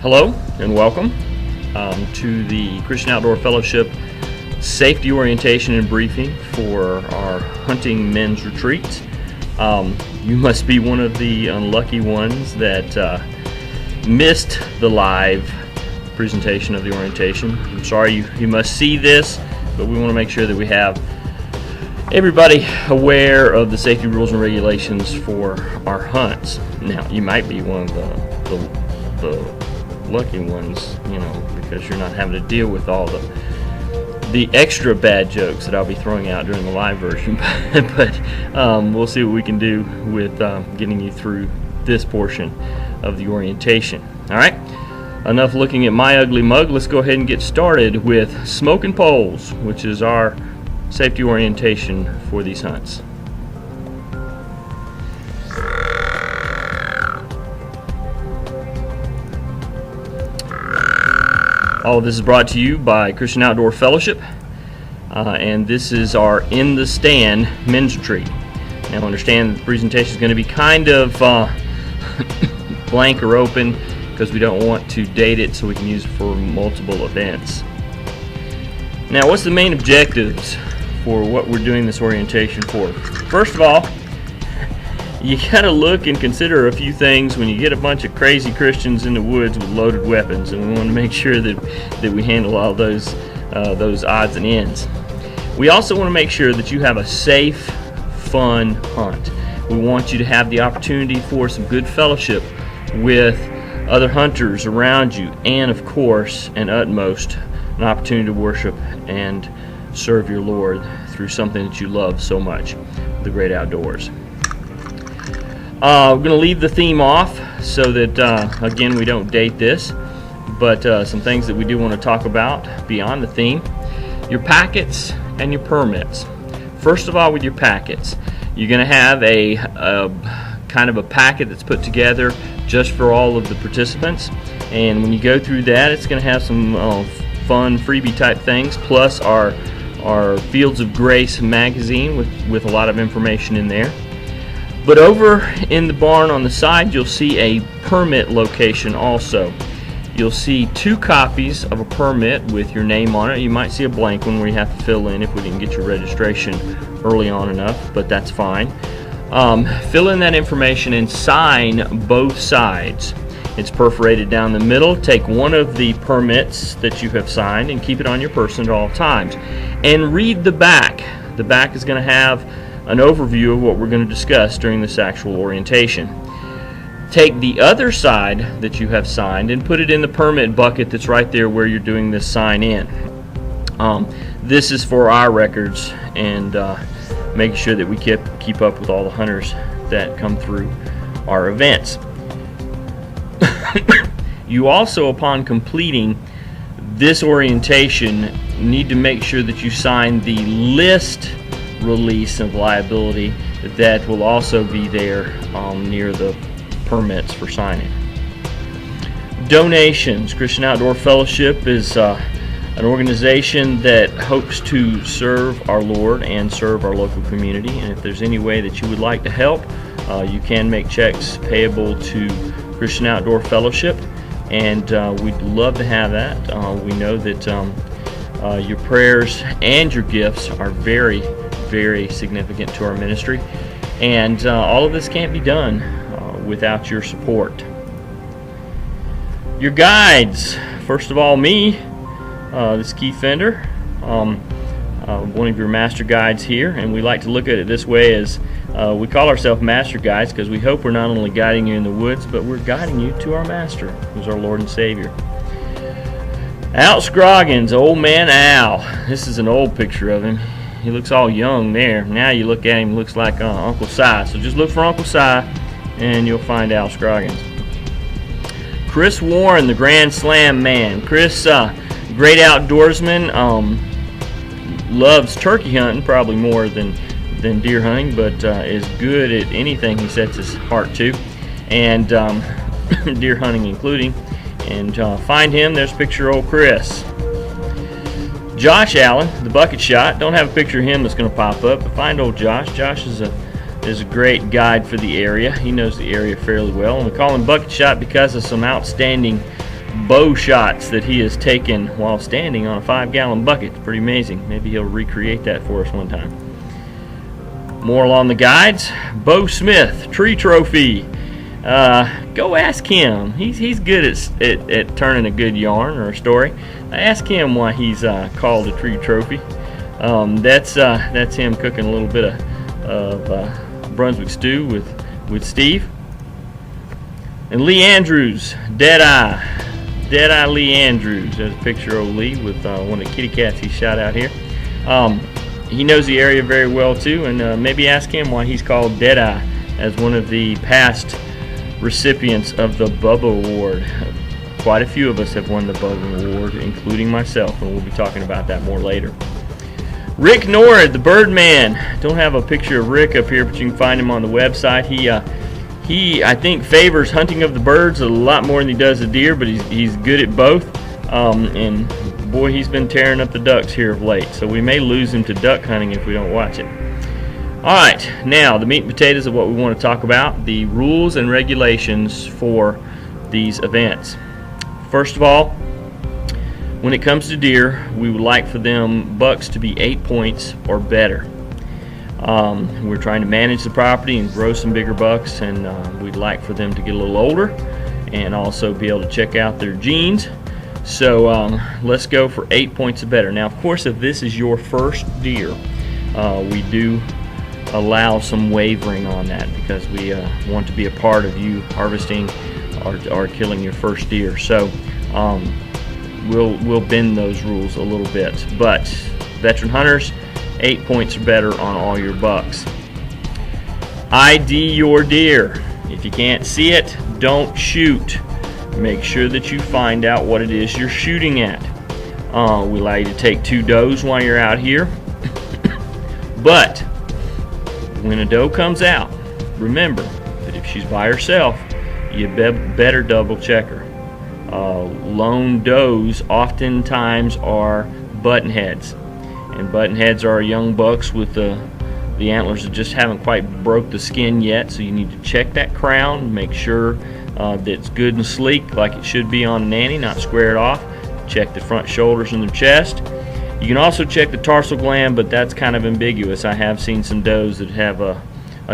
Hello and welcome to the Christian Outdoor Fellowship Safety Orientation and Briefing for our hunting men's retreat. You must be one of the unlucky ones that missed the live presentation of the orientation. I'm sorry you must see this, but we want to make sure that we have everybody aware of the safety rules and regulations for our hunts. Now, you might be one of the lucky ones, because you're not having to deal with all the extra bad jokes that I'll be throwing out during the live version. but we'll see what we can do with getting you through this portion of the orientation. All right, enough looking at my ugly mug. Let's go ahead and get started with smoking poles, which is our safety orientation for these hunts. All of this is brought to you by Christian Outdoor Fellowship, and this is our In the Stand men's retreat. Now understand the presentation is going to be kind of blank or open because we don't want to date it so we can use it for multiple events. Now, what's the main objectives for what we're doing this orientation for? First of all, you gotta look and consider a few things when you get a bunch of crazy Christians in the woods with loaded weapons, and we want to make sure that we handle all those odds and ends. We also want to make sure that you have a safe, fun hunt. We want you to have the opportunity for some good fellowship with other hunters around you, and of course, and utmost, an opportunity to worship and serve your Lord through something that you love so much, the great outdoors. We're going to leave the theme off so that, again, we don't date this, but some things that we do want to talk about beyond the theme. Your packets and your permits. First of all, with your packets, you're going to have a kind of a packet that's put together just for all of the participants, and when you go through that, it's going to have some fun freebie type things, plus our Fields of Grace magazine with a lot of information in there. But over in the barn on the side, you'll see a permit location also. You'll see 2 copies of a permit with your name on it. You might see a blank one where you have to fill in if we didn't get your registration early on enough, but that's fine. Fill in that information and sign both sides. It's perforated down the middle. Take one of the permits that you have signed and keep it on your person at all times. And read the back. The back is going to have an overview of what we're going to discuss during this actual orientation. Take the other side that you have signed and put it in the permit bucket that's right there where you're doing this sign in. This is for our records and making sure that we keep up with all the hunters that come through our events. You also, upon completing this orientation, need to make sure that you sign the list release of liability that will also be there near the permits for signing. Donations. Christian Outdoor Fellowship is an organization that hopes to serve our Lord and serve our local community, and if there's any way that you would like to help, you can make checks payable to Christian Outdoor Fellowship, and we'd love to have that. We know that your prayers and your gifts are very, very significant to our ministry, and all of this can't be done without your support. Your guides. First of all, me, this Keith Fender, one of your master guides here, and we like to look at it this way as we call ourselves master guides because we hope we're not only guiding you in the woods, but we're guiding you to our master, who's our Lord and Savior. Al Scroggins, old man Al. This is an old picture of him. He looks all young there. Now you look at him, he looks like Uncle Si. So just look for Uncle Si, and you'll find Al Scroggins. Chris Warren, the Grand Slam man. Chris, great outdoorsman, loves turkey hunting probably more than deer hunting, but is good at anything he sets his heart to, and deer hunting including. And find him. There's a picture of old Chris. Josh Allen, the bucket shot. Don't have a picture of him that's going to pop up, but find old Josh. Josh is a great guide for the area. He knows the area fairly well, and we call him bucket shot because of some outstanding bow shots that he has taken while standing on a 5-gallon bucket. It's pretty amazing. Maybe he'll recreate that for us one time. More along the guides. Bo Smith, tree trophy. Go ask him. He's good at turning a good yarn or a story. Ask him why he's called a tree trophy. That's him cooking a little bit of Brunswick stew with Steve. And Lee Andrews, Deadeye Lee Andrews. There's a picture of Lee with one of the kitty cats he shot out here. He knows the area very well too, and maybe ask him why he's called Deadeye, as one of the past recipients of the Bubba Award. Quite a few of us have won the Bubba Award, including myself, and we'll be talking about that more later. Rick Nord, the Birdman. Don't have a picture of Rick up here, but you can find him on the website. He I think favors hunting of the birds a lot more than he does the deer, but he's good at both. And boy, he's been tearing up the ducks here of late, so we may lose him to duck hunting if we don't watch it. Alright, now the meat and potatoes of what we want to talk about, the rules and regulations for these events. First of all, when it comes to deer, we would like for them bucks to be 8 points or better. We're trying to manage the property and grow some bigger bucks, and we'd like for them to get a little older and also be able to check out their genes. So let's go for 8 points or better. Now, of course, if this is your first deer, we do allow some wavering on that, because we want to be a part of you harvesting or killing your first deer. So we'll bend those rules a little bit. But veteran hunters, 8 points or better on all your bucks. ID your deer. If you can't see it, don't shoot. Make sure that you find out what it is you're shooting at. We allow you to take 2 does while you're out here. But when a doe comes out, remember that if she's by herself, you better double check her. Lone does oftentimes are buttonheads, and buttonheads are young bucks with the antlers that just haven't quite broke the skin yet, so you need to check that crown, make sure that it's good and sleek like it should be on a nanny, not squared off. Check the front shoulders and the chest. You can also check the tarsal gland, but that's kind of ambiguous. I have seen some does that have a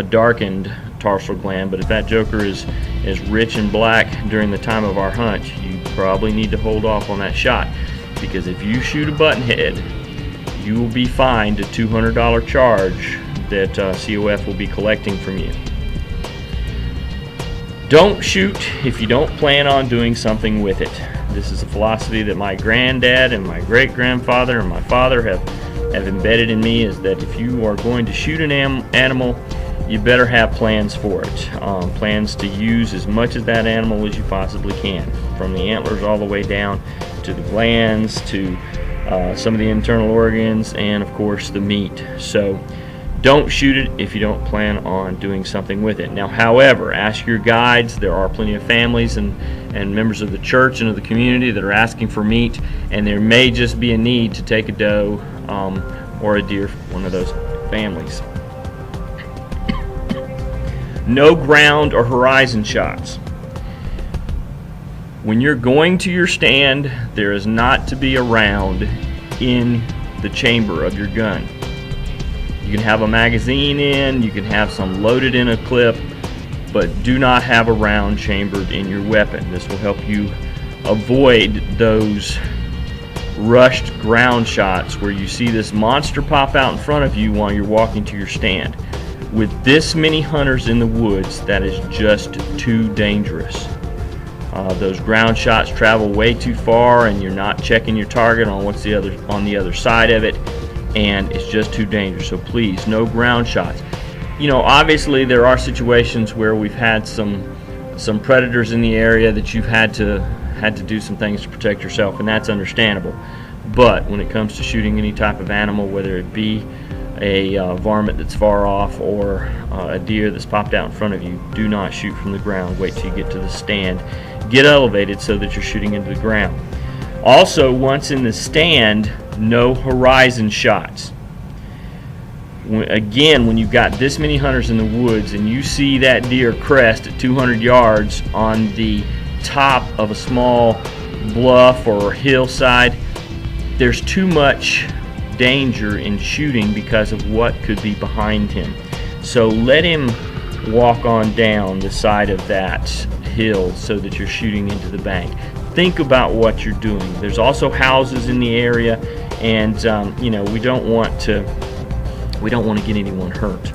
darkened tarsal gland, but if that joker is rich and black during the time of our hunt, you probably need to hold off on that shot, because if you shoot a buttonhead, you will be fined a $200 charge that COF will be collecting from you. Don't shoot if you don't plan on doing something with it. This is a philosophy that my granddad and my great-grandfather and my father have embedded in me, is that if you are going to shoot an animal, you better have plans for it. Plans to use as much of that animal as you possibly can, from the antlers all the way down to the glands, to some of the internal organs, and of course the meat. So don't shoot it if you don't plan on doing something with it. Now, however, ask your guides. There are plenty of families and members of the church and of the community that are asking for meat, and there may just be a need to take a doe or a deer from one of those families. No ground or horizon shots. When you're going to your stand, there is not to be a round in the chamber of your gun. You can have a magazine in, you can have some loaded in a clip, but do not have a round chambered in your weapon. This will help you avoid those rushed ground shots where you see this monster pop out in front of you while you're walking to your stand. With this many hunters in the woods, that is just too dangerous. Those ground shots travel way too far, and you're not checking your target on what's on the other side of it, and it's just too dangerous. So please, no ground shots. You know, obviously there are situations where we've had some predators in the area that you've had to do some things to protect yourself, and that's understandable. But when it comes to shooting any type of animal, whether it be a varmint that's far off or a deer that's popped out in front of you, do not shoot from the ground. Wait till you get to the stand. Get elevated so that you're shooting into the ground. Also, once in the stand, no horizon shots. Again, when you've got this many hunters in the woods and you see that deer crest at 200 yards on the top of a small bluff or hillside, there's too much danger in shooting because of what could be behind him. So let him walk on down the side of that hill so that you're shooting into the bank. Think about what you're doing. There's also houses in the area, and we don't want to get anyone hurt.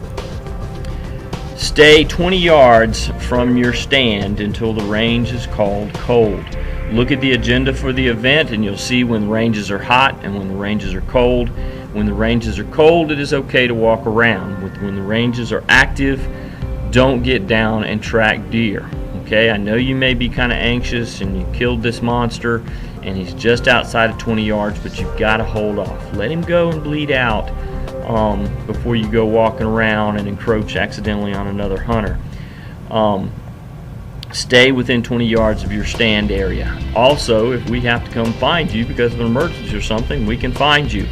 Stay 20 yards from your stand until the range is called cold. Look at the agenda for the event and you'll see when the ranges are hot and when the ranges are cold. When the ranges are cold, it is okay to walk around. When the ranges are active, don't get down and track deer. Okay, I know you may be kind of anxious and you killed this monster and he's just outside of 20 yards, but you've got to hold off. Let him go and bleed out before you go walking around and encroach accidentally on another hunter. Stay within 20 yards of your stand area. Also, if we have to come find you because of an emergency or something, we can find you.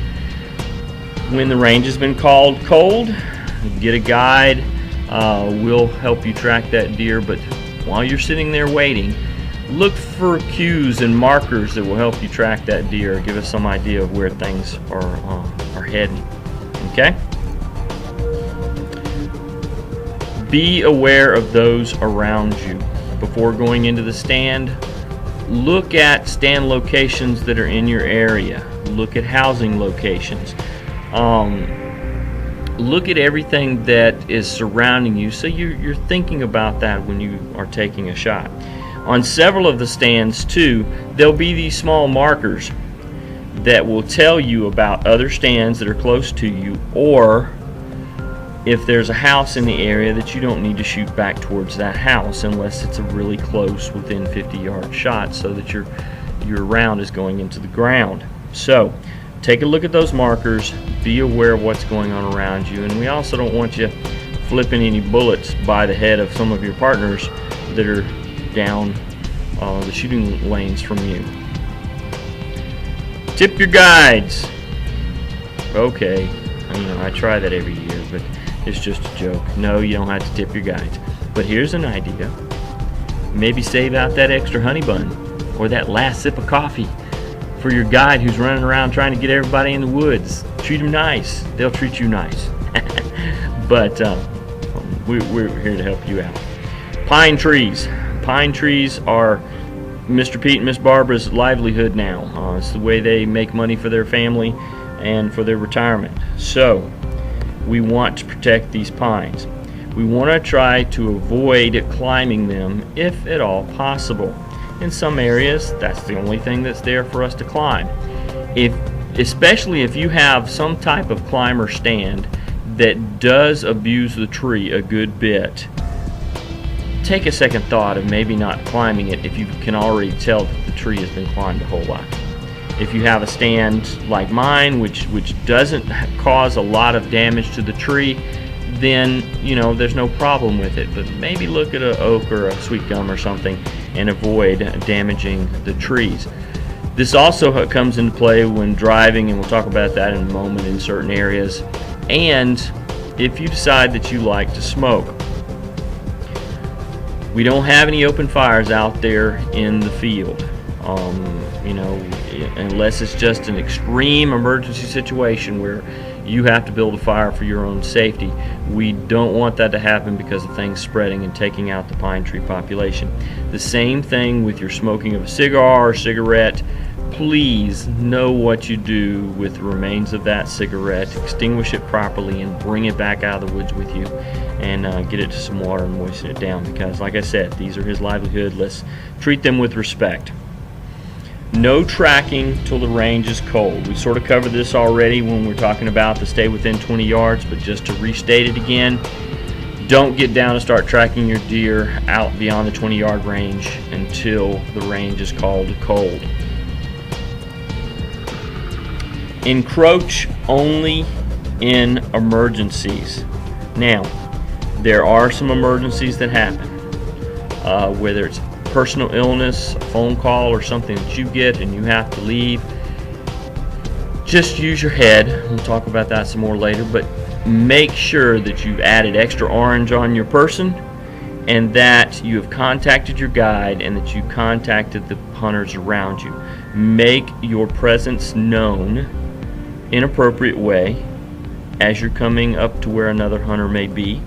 When the range has been called cold, get a guide. We'll help you track that deer, but while you're sitting there waiting, look for cues and markers that will help you track that deer, give us some idea of where things are heading. Okay? Be aware of those around you. Before going into the stand, look at stand locations that are in your area. Look at housing locations. Look at everything that is surrounding you, so you're thinking about that when you are taking a shot. On several of the stands too, there'll be these small markers that will tell you about other stands that are close to you, or if there's a house in the area that you don't need to shoot back towards that house unless it's a really close within 50-yard shot, so that your round is going into the ground. So take a look at those markers, be aware of what's going on around you, and we also don't want you flipping any bullets by the head of some of your partners that are down the shooting lanes from you. Tip your guides. Okay, I try that every year, but it's just a joke. No, you don't have to tip your guides. But here's an idea. Maybe save out that extra honey bun or that last sip of coffee for your guide who's running around trying to get everybody in the woods. Treat them nice. They'll treat you nice. But we're here to help you out. Pine trees. Pine trees are Mr. Pete and Miss Barbara's livelihood now. It's the way they make money for their family and for their retirement. So we want to protect these pines. We want to try to avoid climbing them if at all possible. In some areas, that's the only thing that's there for us to climb. Especially if you have some type of climber stand that does abuse the tree a good bit, take a second thought of maybe not climbing it if you can already tell that the tree has been climbed a whole lot. If you have a stand like mine, which doesn't cause a lot of damage to the tree, then there's no problem with it. But maybe look at an oak or a sweet gum or something and avoid damaging the trees. This also comes into play when driving, and we'll talk about that in a moment, in certain areas. And if you decide that you like to smoke. We don't have any open fires out there in the field. Unless it's just an extreme emergency situation where you have to build a fire for your own safety. We don't want that to happen because of things spreading and taking out the pine tree population. The same thing with your smoking of a cigar or cigarette. Please know what you do with the remains of that cigarette. Extinguish it properly and bring it back out of the woods with you, and get it to some water and moisten it down, because like I said, these are his livelihood. Let's treat them with respect. No tracking till the range is cold. We sort of covered this already when we're talking about the stay within 20 yards, but just to restate it again, don't get down and start tracking your deer out beyond the 20-yard range until the range is called cold. Encroach only in emergencies. Now, there are some emergencies that happen, whether it's personal illness, a phone call, or something that you get and you have to leave. Just use your head. We'll talk about that some more later, but make sure that you've added extra orange on your person and that you have contacted your guide and that you contacted the hunters around you. Make your presence known in an appropriate way as you're coming up to where another hunter may be.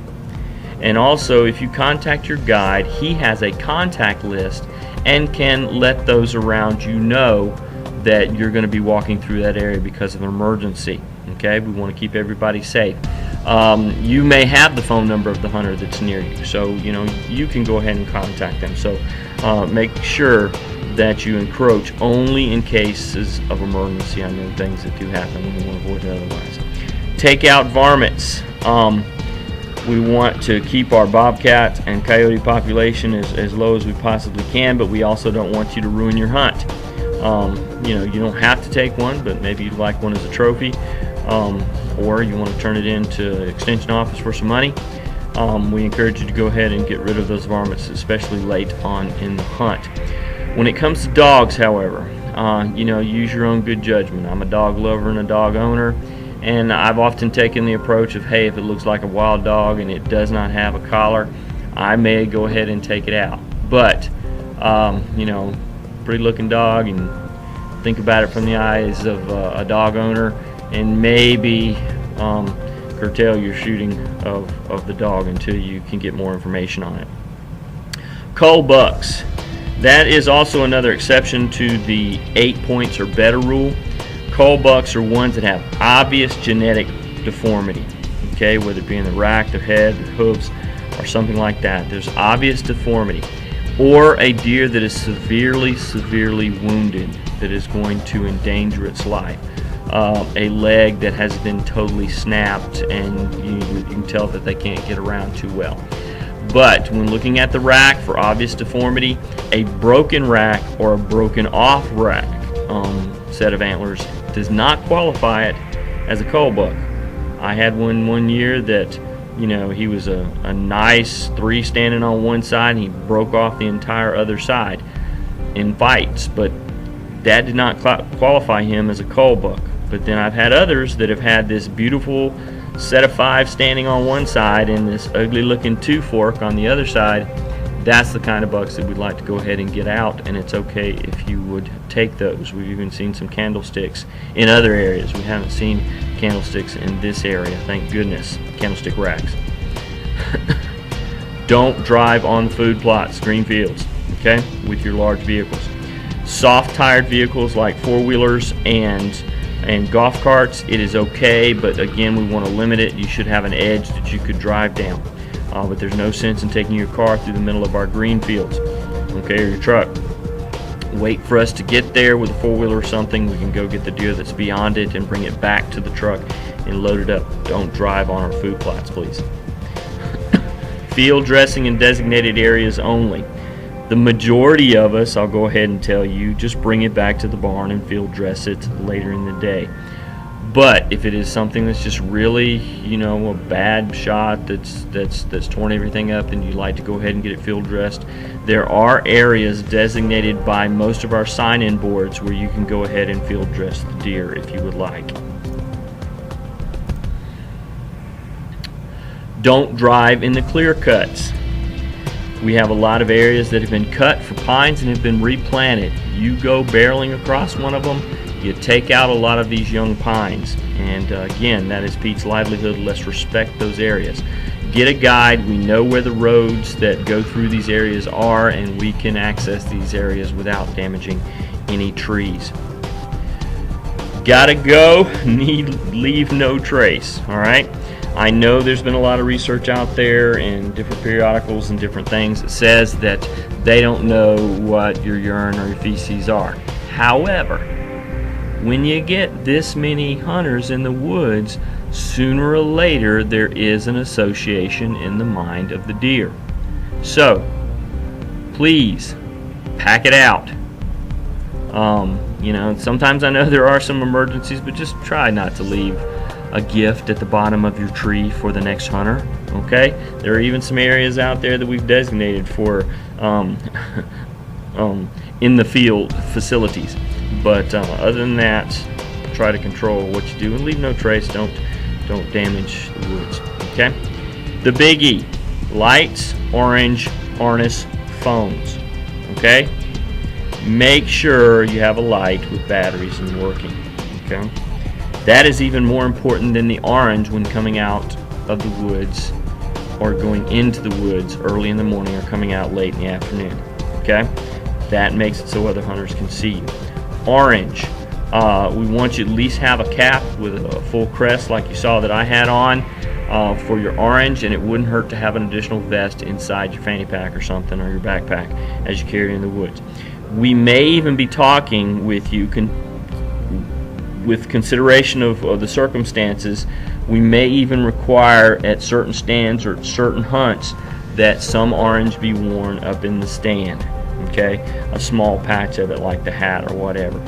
And also, if you contact your guide, he has a contact list and can let those around you know that you're going to be walking through that area because of an emergency. Okay, we want to keep everybody safe. You may have the phone number of the hunter that's near you, so you can go ahead and contact them. So make sure that you encroach only in cases of emergency. I know things that do happen and we want to avoid it otherwise. Take out varmints. We want to keep our bobcat and coyote population as low as we possibly can, but we also don't want you to ruin your hunt. You don't have to take one, but maybe you'd like one as a trophy, or you want to turn it into extension office for some money. We encourage you to go ahead and get rid of those varmints, especially late on in the hunt. When it comes to dogs, however, use your own good judgment. I'm a dog lover and a dog owner, and I've often taken the approach of, hey, if it looks like a wild dog and it does not have a collar, I may go ahead and take it out. But pretty looking dog, and think about it from the eyes of a dog owner, and maybe curtail your shooting of the dog until you can get more information on it. Cull bucks. That is also another exception to the 8 points or better rule. Cull bucks are ones that have obvious genetic deformity, okay, whether it be in the rack, their head, their hooves, or something like that. There's obvious deformity, or a deer that is severely wounded that is going to endanger its life. A leg that has been totally snapped, and you can tell that they can't get around too well. But when looking at the rack for obvious deformity, a broken rack or a broken off rack set of antlers does not qualify it as a cull buck. I had one year that he was a nice 3 standing on one side, and he broke off the entire other side in fights, but that did not qualify him as a cull buck. But then I've had others that have had this beautiful set of 5 standing on one side and this ugly looking 2 fork on the other side. That's the kind of bucks that we'd like to go ahead and get out, and it's okay if you would take those. We've even seen some candlesticks in other areas. We haven't seen candlesticks in this area, thank goodness. Candlestick racks. Don't drive on food plots, green fields, okay, with your large vehicles. Soft tired vehicles like 4-wheelers and golf carts, it is okay, but again, we want to limit it. You should have an edge that you could drive down, but there's no sense in taking your car through the middle of our green fields, okay, or your truck. Wait for us to get there with a 4-wheeler or something. We can go get the deer that's beyond it and bring it back to the truck and load it up. Don't drive on our food plots, please. Field dressing in designated areas only. The majority of us, I'll go ahead and tell you, just bring it back to the barn and field dress it later in the day. But if it is something that's just really, a bad shot that's torn everything up, and you'd like to go ahead and get it field dressed, there are areas designated by most of our sign-in boards where you can go ahead and field dress the deer if you would like. Don't drive in the clear cuts. We have a lot of areas that have been cut for pines and have been replanted. You go barreling across one of them, you take out a lot of these young pines, and again, that is Pete's livelihood. Let's respect those areas. Get a guide. We know where the roads that go through these areas are, and we can access these areas without damaging any trees. Gotta go, leave no trace. All right, I know there's been a lot of research out there and different periodicals and different things that says that they don't know what your urine or your feces are. However, when you get this many hunters in the woods, sooner or later there is an association in the mind of the deer. So please pack it out. Sometimes I know there are some emergencies, but just try not to leave a gift at the bottom of your tree for the next hunter. Okay, there are even some areas out there that we've designated for in the field facilities, but other than that, try to control what you do and leave no trace. Don't damage the woods. Okay, the biggie, Lights, orange, harness, phones. Okay? Make sure you have a light with batteries and working. Okay? That is even more important than the orange when coming out of the woods or going into the woods early in the morning or coming out late in the afternoon. Okay? That makes it so other hunters can see you. Orange. We want you to at least have a cap with a full crest like you saw that I had on for your orange, and it wouldn't hurt to have an additional vest inside your fanny pack or something, or your backpack as you carry it in the woods. We may even be talking with you with consideration of the circumstances. We may even require at certain stands or certain hunts that some orange be worn up in the stand. Okay, a small patch of it like the hat or whatever.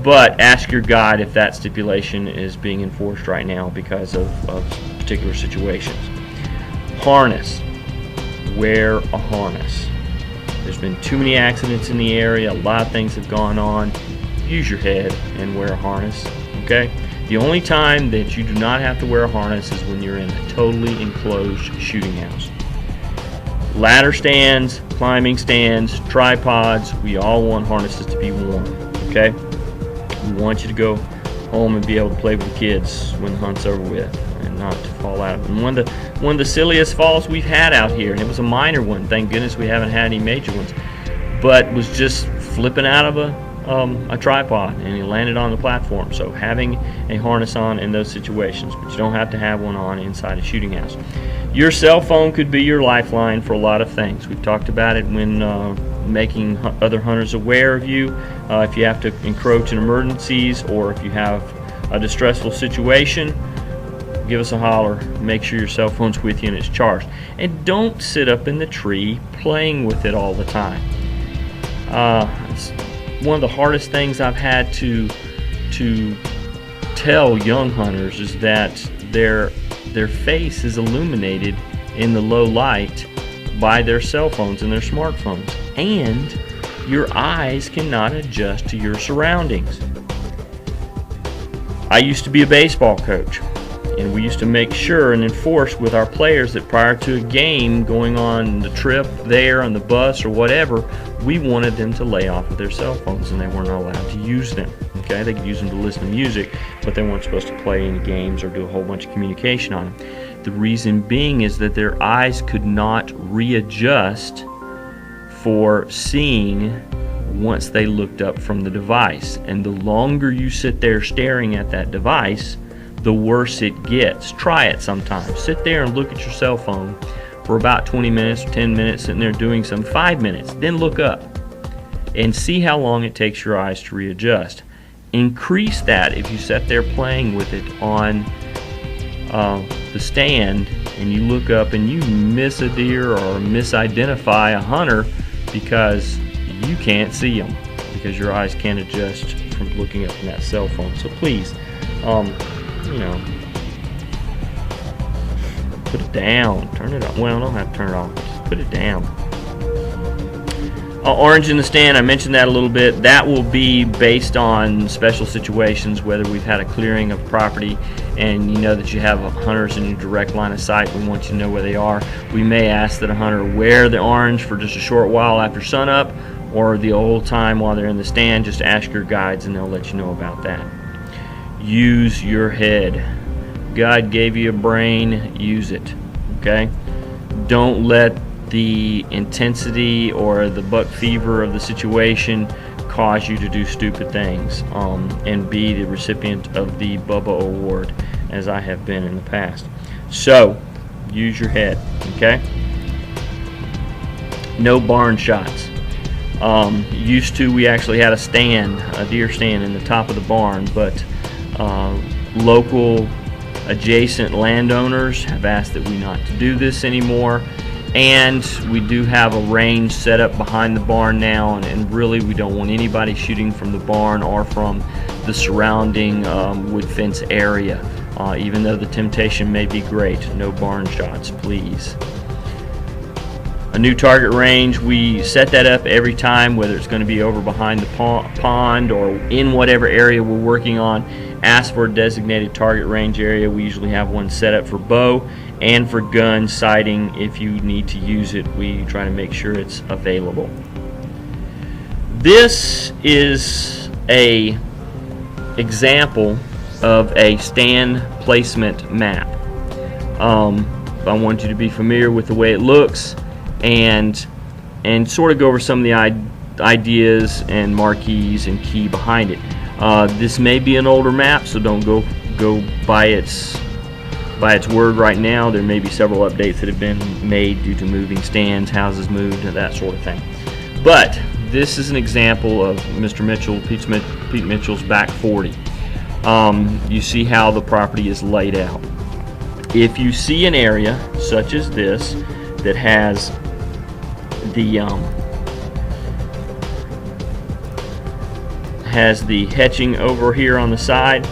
But ask your guide if that stipulation is being enforced right now because of particular situations. Harness. Wear a harness. There's been too many accidents in the area. A lot of things have gone on. Use your head and wear a harness. Okay? The only time that you do not have to wear a harness is when you're in a totally enclosed shooting house. Ladder stands, climbing stands, tripods, we all want harnesses to be worn. Okay? We want you to go home and be able to play with the kids when the hunt's over with and not to fall out of it. And one of the silliest falls we've had out here, and it was a minor one, thank goodness we haven't had any major ones, but was just flipping out of a tripod, and he landed on the platform. So having a harness on in those situations, but you don't have to have one on inside a shooting house. Your cell phone could be your lifeline for a lot of things. We've talked about it when making other hunters aware of you. If you have to encroach in emergencies, or if you have a distressful situation, give us a holler. Make sure your cell phone's with you and it's charged. And don't sit up in the tree playing with it all the time. It's one of the hardest things I've had to tell young hunters is that their face is illuminated in the low light by their cell phones and their smartphones, and your eyes cannot adjust to your surroundings. I used to be a baseball coach, and we used to make sure and enforce with our players that prior to a game, going on the trip there on the bus or whatever, we wanted them to lay off of their cell phones, and they weren't allowed to use them. Okay, they could use them to listen to music, but they weren't supposed to play any games or do a whole bunch of communication on them. The reason being is that their eyes could not readjust for seeing once they looked up from the device. And the longer you sit there staring at that device, the worse it gets. Try it sometime. Sit there and look at your cell phone for about 20 minutes or 10 minutes, sitting there doing some 5 minutes. Then look up and see how long it takes your eyes to readjust. Increase that if you sit there playing with it on the stand and you look up and you miss a deer or misidentify a hunter because you can't see them, because your eyes can't adjust from looking up from that cell phone. So please, put it down, turn it off. Well, don't have to turn it off, just put it down. Orange in the stand, I mentioned that a little bit. That will be based on special situations, whether we've had a clearing of property and you know that you have hunters in your direct line of sight. We want you to know where they are. We may ask that a hunter wear the orange for just a short while after sunup, or the whole time while they're in the stand. Just ask your guides and they'll let you know about that. Use your head. God gave you a brain, use it. Okay? Don't let the intensity or the buck fever of the situation cause you to do stupid things and be the recipient of the Bubba Award, as I have been in the past. So, use your head, okay? No barn shots. We actually had a deer stand in the top of the barn, but local adjacent landowners have asked that we not to do this anymore. And we do have a range set up behind the barn now, and really we don't want anybody shooting from the barn or from the surrounding wood fence area. Even though the temptation may be great, no barn shots, please. A new target range, we set that up every time, whether it's going to be over behind the pond or in whatever area we're working on. Ask for a designated target range area. We usually have one set up for bow and for gun sighting. If you need to use it, we try to make sure it's available. This is a example of a stand placement map. I want you to be familiar with the way it looks and sort of go over some of the ideas and marquees and key behind it. This may be an older map, so don't go by its word right now. There may be several updates that have been made due to moving stands, houses moved, that sort of thing. But this is an example of Mr. Mitchell, Pete Mitchell's back 40. You see how the property is laid out. If you see an area such as this that has the hetching over here on the side,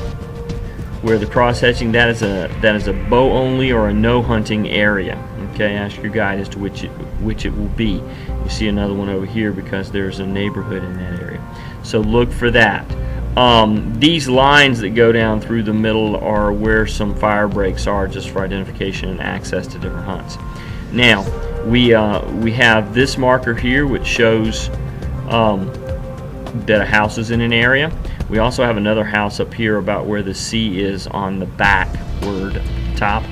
where the cross hetching, that is a bow only or a no hunting area. Okay, ask your guide as to which it will be. You see another one over here because there's a neighborhood in that area, so look for that. These lines that go down through the middle are where some fire breaks are, just for identification and access to different hunts. Now we have this marker here which shows that a house is in an area. We also have another house up here about where the C is on the backward top,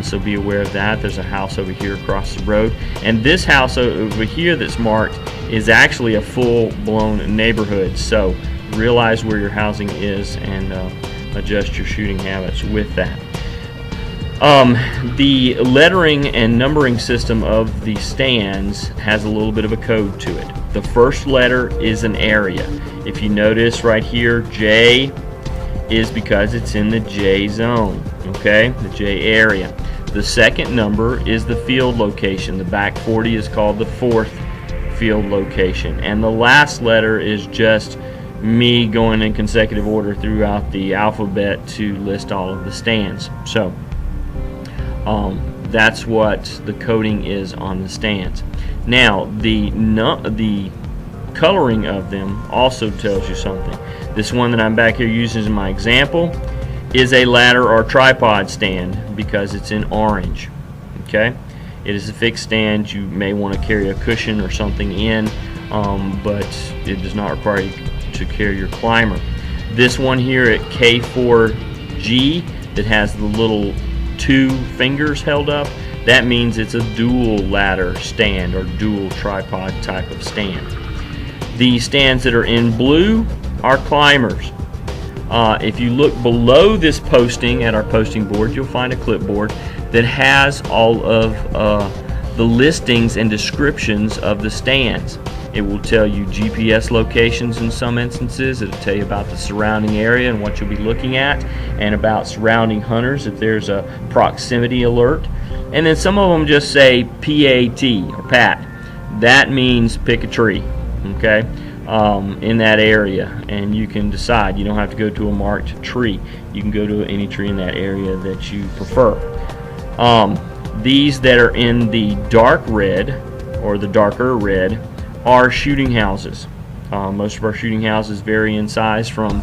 so be aware of that. There's a house over here across the road, and this house over here that's marked is actually a full-blown neighborhood, so realize where your housing is and adjust your shooting habits with that. The lettering and numbering system of the stands has a little bit of a code to it. The first letter is an area. If you notice right here, J is because it's in the J zone, okay, the J area. The second number is the field location. The back 40 is called the fourth field location, and the last letter is just me going in consecutive order throughout the alphabet to list all of the stands. So that's what the coding is on the stands. Now the coloring of them also tells you something. This one that I'm back here using as my example is a ladder or tripod stand because it's in orange. Okay, it is a fixed stand. You may want to carry a cushion or something in, but it does not require you to carry your climber. This one here at K4G that has the little 2 fingers held up, that means it's a dual ladder stand or dual tripod type of stand. The stands that are in blue are climbers. If you look below this posting at our posting board, you'll find a clipboard that has all of the listings and descriptions of the stands. It will tell you GPS locations in some instances. It'll tell you about the surrounding area and what you'll be looking at, and about surrounding hunters if there's a proximity alert. And then some of them just say PAT or PAT. That means pick a tree, okay, in that area, and you can decide. You don't have to go to a marked tree. You can go to any tree in that area that you prefer. These that are in the dark red or the darker red are shooting houses. Most of our shooting houses vary in size from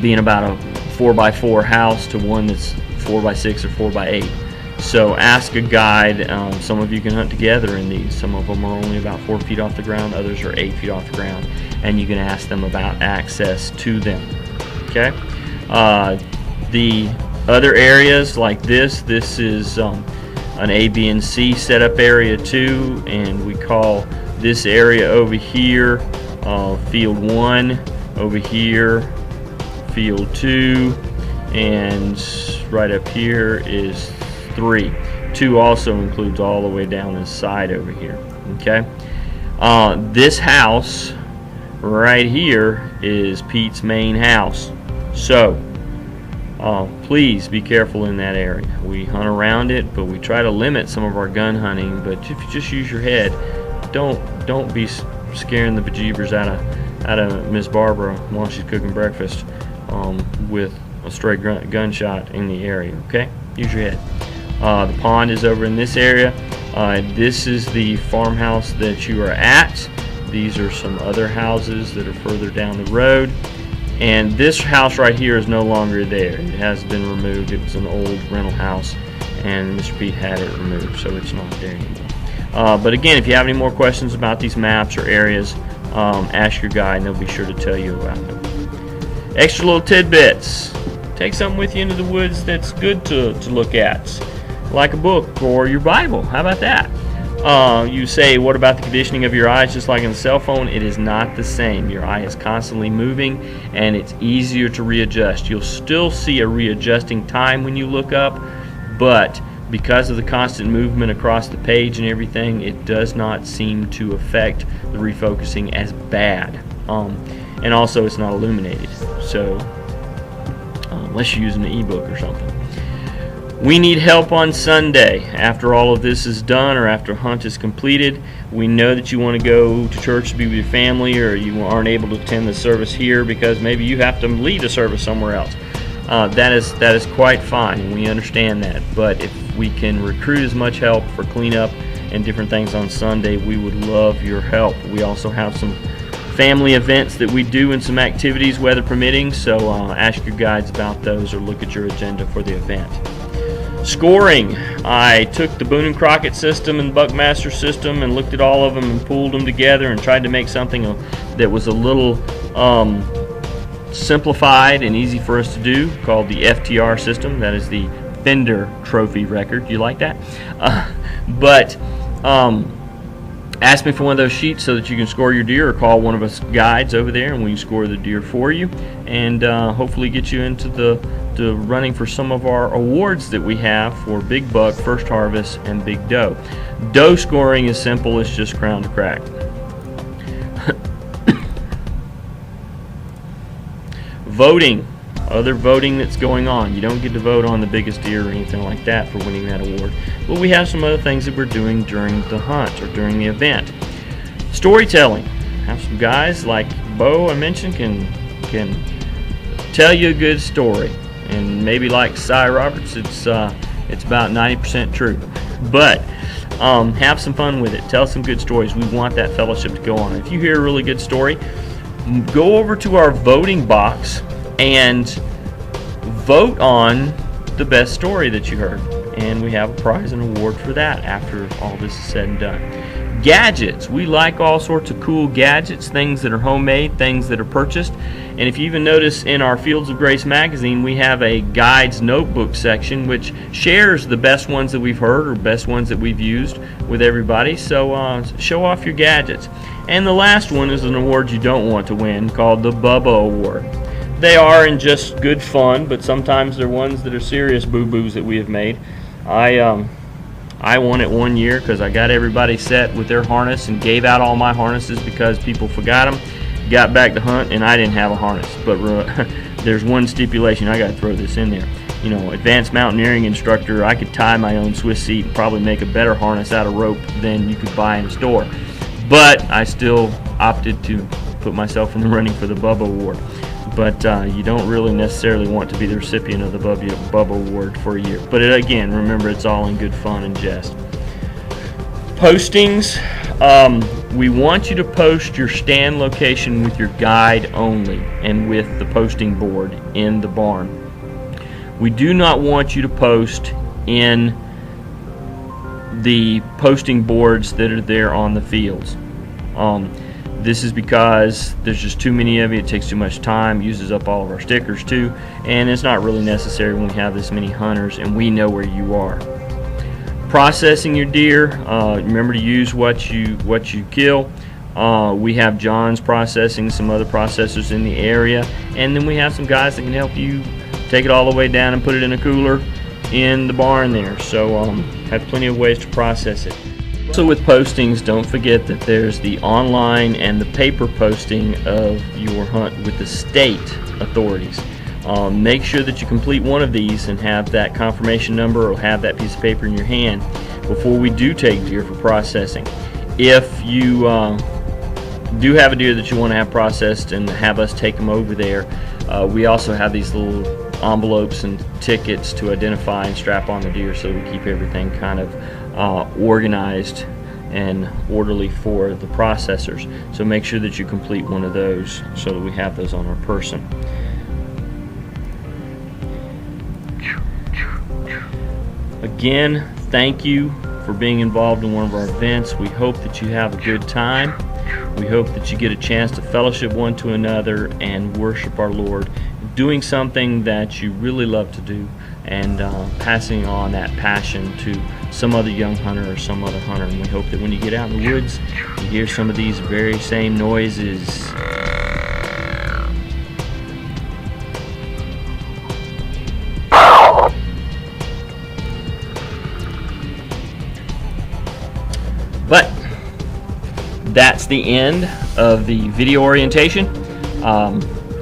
being about a 4x4 house to one that's 4x6 or 4x8. So ask a guide. Some of you can hunt together in these. Some of them are only about 4 feet off the ground, others are 8 feet off the ground, and you can ask them about access to them. Okay. The other areas like this is an A, B, and C setup area too, and we call this area over here field 1, over here field 2, and right up here is 3. 2 also includes all the way down this side over here. Okay, this house right here is Pete's main house, so please be careful in that area. We hunt around it, but we try to limit some of our gun hunting. But if you just use your head, don't be scaring the bejeebers out of Miss Barbara while she's cooking breakfast with a stray gunshot in the area. Okay, use your head. The pond is over in this area. This is the farmhouse that you are at. These are some other houses that are further down the road. And this house right here is no longer there. It has been removed. It was an old rental house, and Mr. Pete had it removed, so it's not there anymore. But again, if you have any more questions about these maps or areas, ask your guide, and they'll be sure to tell you about them. Extra little tidbits. Take something with you into the woods that's good to look at, like a book or your Bible. How about that? You say, what about the conditioning of your eyes? Just like in the cell phone, it is not the same. Your eye is constantly moving, and it's easier to readjust. You'll still see a readjusting time when you look up, but because of the constant movement across the page and everything, it does not seem to affect the refocusing as bad. And also, it's not illuminated, so unless you're using an ebook or something. We need help on Sunday. After all of this is done, or after a hunt is completed, we know that you want to go to church to be with your family, or you aren't able to attend the service here because maybe you have to lead a service somewhere else. That is quite fine. We understand that. But if we can recruit as much help for cleanup and different things on Sunday, we would love your help. We also have some family events that we do and some activities, weather permitting, so ask your guides about those or look at your agenda for the event. Scoring. I took the Boone & Crockett system and Buckmaster system and looked at all of them and pulled them together and tried to make something that was a little simplified and easy for us to do, called the FTR system. That is the Fender Trophy record. You like that? Ask me for one of those sheets so that you can score your deer, or call one of us guides over there and we can score the deer for you, and hopefully get you into the running for some of our awards that we have for Big Buck, First Harvest, and Big Doe. Doe scoring is simple. It's just crown to crack. Voting. Other voting that's going on. You don't get to vote on the biggest deer or anything like that for winning that award. But we have some other things that we're doing during the hunt or during the event. Storytelling. Have some guys like Bo, I mentioned, can tell you a good story. And maybe like Cy Roberts, it's about 90% true. But have some fun with it. Tell some good stories. We want that fellowship to go on. If you hear a really good story, go over to our voting box and vote on the best story that you heard. And we have a prize and award for that after all this is said and done. Gadgets. We like all sorts of cool gadgets, things that are homemade, things that are purchased. And if you even notice in our Fields of Grace magazine, we have a guides notebook section which shares the best ones that we've heard or best ones that we've used with everybody. So show off your gadgets. And the last one is an award you don't want to win, called the Bubba Award. They are in just good fun, but sometimes they're ones that are serious boo-boos that we have made. I won it one year because I got everybody set with their harness and gave out all my harnesses because people forgot them. Got back to hunt and I didn't have a harness. But there's one stipulation. I got to throw this in there. You know, advanced mountaineering instructor, I could tie my own Swiss seat and probably make a better harness out of rope than you could buy in a store. But I still opted to put myself in the running for the Bubba Award. But you don't really necessarily want to be the recipient of the Bubba Award for a year. But again, remember, it's all in good fun and jest. Postings. We want you to post your stand location with your guide only and with the posting board in the barn. We do not want you to post in the posting boards that are there on the fields. This is because there's just too many of you. It takes too much time, uses up all of our stickers too, and it's not really necessary when we have this many hunters and we know where you are. Processing your deer, remember to use what you kill. We have John's processing, some other processors in the area, and then we have some guys that can help you take it all the way down and put it in a cooler in the barn there. So have plenty of ways to process it. Also with postings, don't forget that there's the online and the paper posting of your hunt with the state authorities. Make sure that you complete one of these and have that confirmation number or have that piece of paper in your hand before we do take deer for processing. If you do have a deer that you want to have processed and have us take them over there, we also have these little envelopes and tickets to identify and strap on the deer, so we keep everything kind of organized and orderly for the processors. So make sure that you complete one of those so that we have those on our person. Again, thank you for being involved in one of our events. We hope that you have a good time. We hope that you get a chance to fellowship one to another and worship our Lord, doing something that you really love to do, and passing on that passion to some other young hunter or some other hunter. And we hope that when you get out in the woods, you hear some of these very same noises. But that's the end of the video orientation.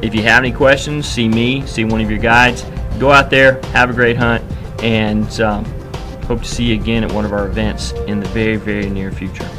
If you have any questions, see me, see one of your guides. Go out there, have a great hunt, and hope to see you again at one of our events in the very, very near future.